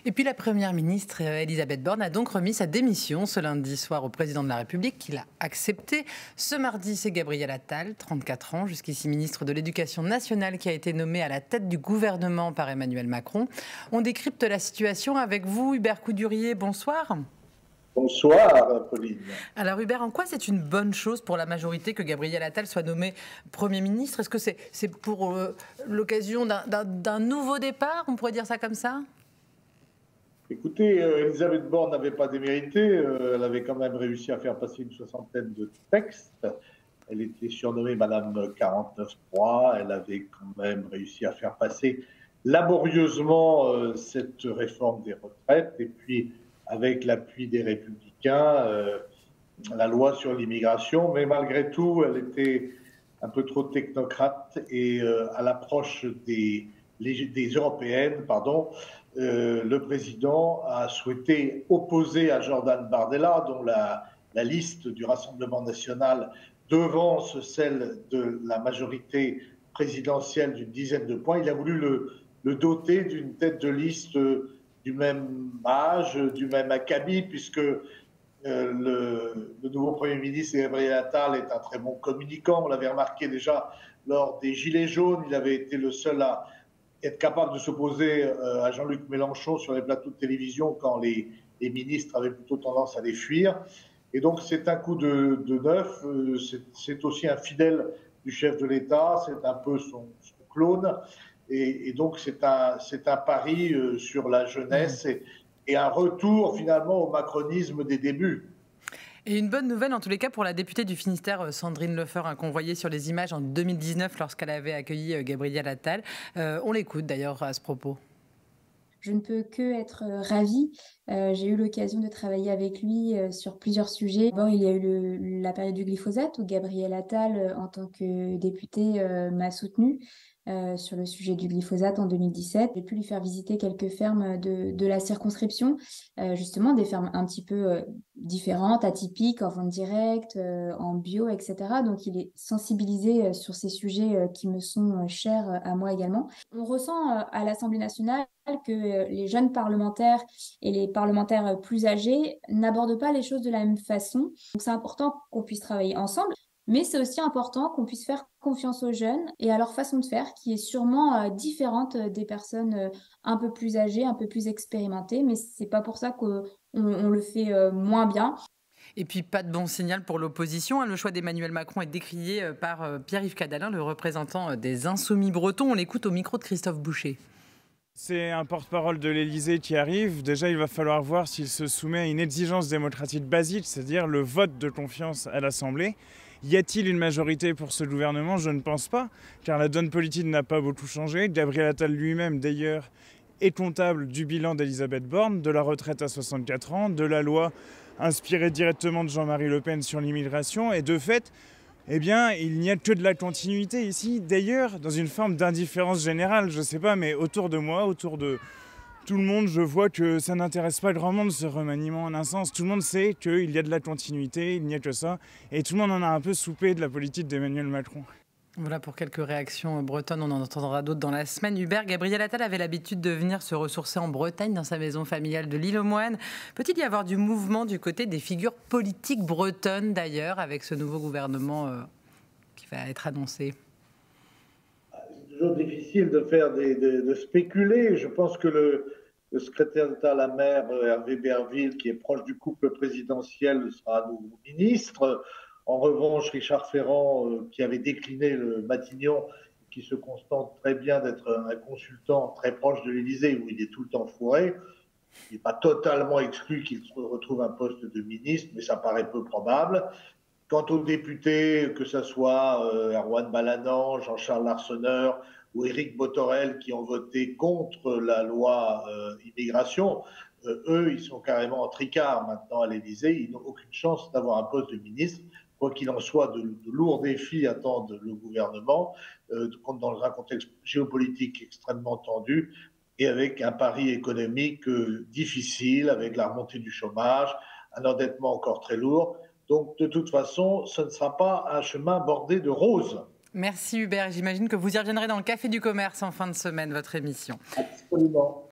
Et puis la Première ministre Elisabeth Borne a donc remis sa démission ce lundi soir au président de la République, qui l'a accepté. Ce mardi, c'est Gabriel Attal, 34 ans, jusqu'ici ministre de l'Éducation nationale, qui a été nommé à la tête du gouvernement par Emmanuel Macron. On décrypte la situation avec vous, Hubert Coudurier. Bonsoir. Bonsoir, Pauline. Alors Hubert, en quoi c'est une bonne chose pour la majorité que Gabriel Attal soit nommé Premier ministre? Est-ce que c'est pour l'occasion d'un nouveau départ? On pourrait dire ça comme ça? Écoutez, Elisabeth Borne n'avait pas démérité. Elle avait quand même réussi à faire passer une soixantaine de textes. Elle était surnommée Madame 49.3. Elle avait quand même réussi à faire passer laborieusement cette réforme des retraites. Et puis, avec l'appui des Républicains, la loi sur l'immigration. Mais malgré tout, elle était un peu trop technocrate. Et à l'approche des européennes, pardon, le président a souhaité opposer à Jordan Bardella, dont la liste du Rassemblement national devance celle de la majorité présidentielle d'une dizaine de points. Il a voulu le doter d'une tête de liste du même âge, du même acabit, puisque le nouveau Premier ministre Gabriel Attal est un très bon communicant. On l'avait remarqué déjà lors des Gilets jaunes. Il avait été le seul à être capable de s'opposer à Jean-Luc Mélenchon sur les plateaux de télévision quand les ministres avaient plutôt tendance à les fuir. Et donc c'est un coup de neuf, c'est aussi un fidèle du chef de l'État, c'est un peu son clone, et donc c'est un pari sur la jeunesse et un retour finalement au macronisme des débuts. Et une bonne nouvelle en tous les cas pour la députée du Finistère, Sandrine Lefeur, qu'on voyait sur les images en 2019 lorsqu'elle avait accueilli Gabriel Attal. On l'écoute d'ailleurs à ce propos. Je ne peux que être ravie. J'ai eu l'occasion de travailler avec lui sur plusieurs sujets. Bon, il y a eu la période du glyphosate où Gabriel Attal, en tant que député, m'a soutenue sur le sujet du glyphosate en 2017. J'ai pu lui faire visiter quelques fermes de la circonscription, justement des fermes un petit peu différentes, atypiques, en vente directe, en bio, etc. Donc il est sensibilisé sur ces sujets qui me sont chers à moi également. On ressent à l'Assemblée nationale que les jeunes parlementaires et les parlementaires plus âgés n'abordent pas les choses de la même façon. Donc c'est important qu'on puisse travailler ensemble, mais c'est aussi important qu'on puisse faire confiance aux jeunes et à leur façon de faire, qui est sûrement différente des personnes un peu plus âgées, un peu plus expérimentées, mais c'est pas pour ça qu'on le fait moins bien. Et puis pas de bon signal pour l'opposition. Le choix d'Emmanuel Macron est décrié par Pierre-Yves Cadalin, le représentant des Insoumis bretons. On l'écoute au micro de Christophe Boucher. C'est un porte-parole de l'Élysée qui arrive. Déjà, il va falloir voir s'il se soumet à une exigence démocratique basique, c'est-à-dire le vote de confiance à l'Assemblée. Y a-t-il une majorité pour ce gouvernement? Je ne pense pas, car la donne politique n'a pas beaucoup changé. Gabriel Attal lui-même, d'ailleurs, est comptable du bilan d'Elisabeth Borne, de la retraite à 64 ans, de la loi inspirée directement de Jean-Marie Le Pen sur l'immigration. Et de fait, eh bien, il n'y a que de la continuité ici. D'ailleurs, dans une forme d'indifférence générale, je ne sais pas, mais autour de moi, autour de tout le monde, je vois que ça n'intéresse pas grand monde ce remaniement en un sens. Tout le monde sait qu'il y a de la continuité, il n'y a que ça. Et tout le monde en a un peu soupé de la politique d'Emmanuel Macron. Voilà pour quelques réactions bretonnes, on en entendra d'autres dans la semaine. Hubert, Gabriel Attal avait l'habitude de venir se ressourcer en Bretagne, dans sa maison familiale de l'Île-aux-Moines. Peut-il y avoir du mouvement du côté des figures politiques bretonnes d'ailleurs, avec ce nouveau gouvernement qui va être annoncé? C'est toujours difficile de spéculer. Je pense que le secrétaire d'État à la mer, Hervé Berville, qui est proche du couple présidentiel, sera nouveau ministre. En revanche, Richard Ferrand, qui avait décliné le Matignon, qui se contente très bien d'être un consultant très proche de l'Élysée, où il est tout le temps fourré, il n'est pas totalement exclu qu'il retrouve un poste de ministre, mais ça paraît peu probable. Quant aux députés, que ce soit Erwan Balanant, Jean-Charles Larsonneur ou Éric Bothorel, qui ont voté contre la loi immigration, eux, ils sont carrément en tricard maintenant à l'Élysée. Ils n'ont aucune chance d'avoir un poste de ministre. Quoi qu'il en soit, de lourds défis attendent le gouvernement dans un contexte géopolitique extrêmement tendu et avec un pari économique difficile, avec la remontée du chômage, un endettement encore très lourd. Donc, de toute façon, ce ne sera pas un chemin bordé de roses. Merci Hubert. J'imagine que vous y reviendrez dans le Café du Commerce en fin de semaine, votre émission. Absolument.